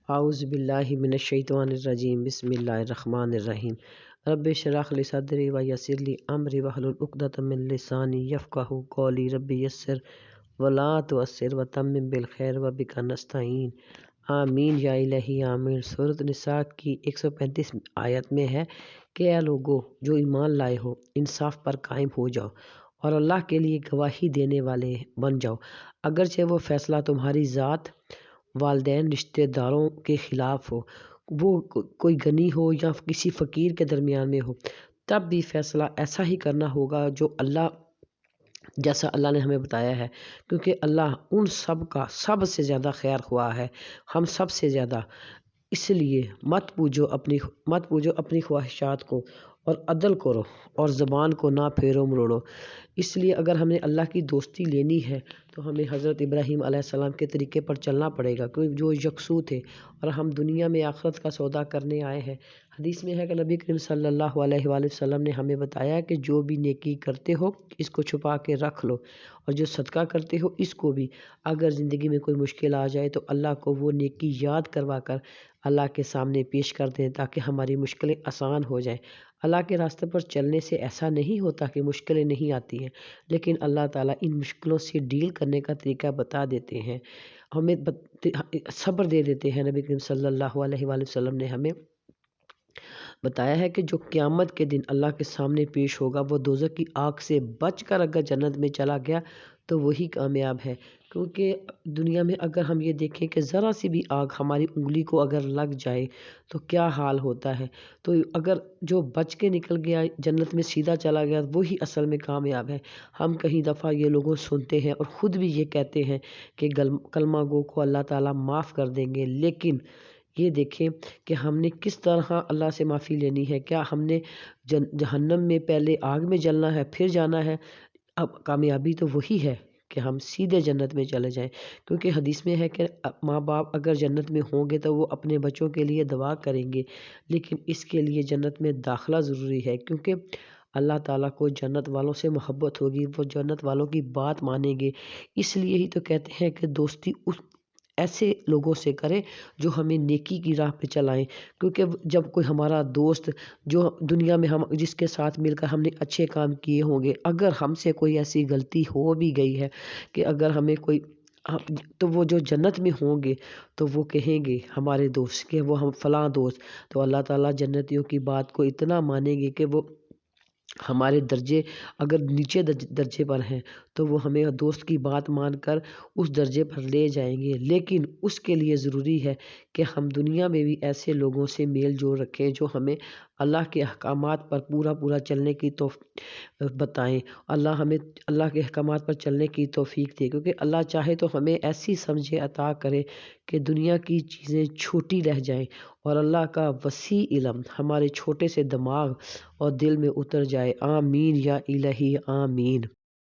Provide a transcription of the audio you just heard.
اعوذ باللہ من الشیطان الرجیم بسم اللہ الرحمن الرحیم رب اشرح لی صدری ویسر لی امری واحلل عقدۃ من لسانی یفقہوا قولی رب یسر ولا تعسر وتمم بالخیر وبک نستعین آمین یا الہی آمین۔ سورۃ نساء کی 135 آیت میں ہے کہ اے لوگو جو ایمان لائے ہو، انصاف پر قائم ہو جاؤ اور اللہ کے لیے گواہی دینے والے بن جاؤ، اگرچہ وہ فیصلہ تمہاری ذات، والدین، رشتہ داروں کے خلاف ہو، وہ کوئی غنی ہو یا کسی فقیر کے درمیان میں ہو، تب بھی فیصلہ ایسا ہی کرنا ہوگا جیسا اللہ نے ہمیں بتایا ہے، کیونکہ اللہ ان سب کا سب سے زیادہ خیر خواہ ہے، ہم سب سے زیادہ۔ اس لیے مت پوجو اپنی خواہشات کو اور عدل کرو اور زبان کو نہ پھیرو مروڑو۔ اس لیے اگر ہمیں اللہ کی دوستی لینی ہے تو ہمیں حضرت ابراہیم علیہ السلام کے طریقے پر چلنا پڑے گا، کیونکہ جو یکسو تھے اور ہم دنیا میں آخرت کا سودا کرنے آئے ہیں۔ حدیث میں ہے کہ نبی کریم صلی اللہ علیہ وآلہ وسلم نے ہمیں بتایا کہ جو بھی نیکی کرتے ہو اس کو چھپا کے رکھ لو، اور جو صدقہ کرتے ہو اس کو بھی، اگر زندگی میں کوئی مشکل آ جائے تو اللہ کو وہ نیکی یاد کروا کر اللہ کے سامنے پیش کر دیں تاکہ ہماری مشکلیں آسان ہو جائیں۔ اللہ کے راستے پر چلنے سے ایسا نہیں ہوتا کہ مشکلیں نہیں آتی ہیں، لیکن اللہ تعالیٰ ان مشکلوں سے ڈیل کرنے کا طریقہ بتا دیتے ہیں، ہمیں صبر دے دیتے ہیں۔ نبی کریم صلی اللہ علیہ وآلہ وسلم نے ہمیں بتایا ہے کہ جو قیامت کے دن اللہ کے سامنے پیش ہوگا وہ دوزخ کی آگ سے بچ کر اگر جنت میں چلا گیا تو وہی کامیاب ہے، کیونکہ دنیا میں اگر ہم یہ دیکھیں کہ ذرا سی بھی آگ ہماری انگلی کو اگر لگ جائے تو کیا حال ہوتا ہے، تو اگر جو بچ کے نکل گیا جنت میں سیدھا چلا گیا وہی اصل میں کامیاب ہے۔ ہم کئی دفعہ یہ لوگوں سنتے ہیں اور خود بھی یہ کہتے ہیں کہ کلمہ گو کو اللہ تعالیٰ معاف کر دیں گے، لیکن یہ دیکھیں کہ ہم نے کس طرح اللہ سے معافی لینی ہے۔ کیا ہم نے جہنم میں پہلے آگ میں جلنا ہے پھر جانا ہے؟ اب کامیابی تو وہی ہے کہ ہم سیدھے جنت میں چلے جائیں، کیونکہ حدیث میں ہے کہ ماں باپ اگر جنت میں ہوں گے تو وہ اپنے بچوں کے لیے دعا کریں گے، لیکن اس کے لیے جنت میں داخلہ ضروری ہے، کیونکہ اللہ تعالیٰ کو جنت والوں سے محبت ہوگی، وہ جنت والوں کی بات مانیں گے۔ اس لیے ہی تو کہتے ہیں کہ دوستی ایسے لوگوں سے کریں جو ہمیں نیکی کی راہ پہ چلائیں، کیونکہ جب کوئی ہمارا دوست جو دنیا میں جس کے ساتھ مل کر ہم نے اچھے کام کیے ہوں گے، اگر ہم سے کوئی ایسی غلطی ہو بھی گئی ہے کہ اگر ہمیں کوئی، تو وہ جو جنت میں ہوں گے تو وہ کہیں گے ہمارے دوست کہ وہ ہم فلاں دوست، تو اللہ تعالیٰ جنتیوں کی بات کو اتنا مانیں گے کہ وہ ہمارے درجے اگر نیچے درجے پر ہیں تو وہ ہمیں دوست کی بات مان کر اس درجے پر لے جائیں گے، لیکن اس کے لیے ضروری ہے کہ ہم دنیا میں بھی ایسے لوگوں سے میل جول رکھیں جو ہمیں اللہ کے احکامات پر پورا چلنے کی بتائیں، ہمیں اللہ کے احکامات پر چلنے کی توفیق دے، کیونکہ اللہ چاہے تو ہمیں ایسی سمجھے عطا کرے کہ دنیا کی چیزیں چھوٹی رہ جائیں اور اللہ کا وسیع علم ہمارے چھوٹے سے دماغ اور دل میں اتر جائے۔ آمین یا الہی آمین۔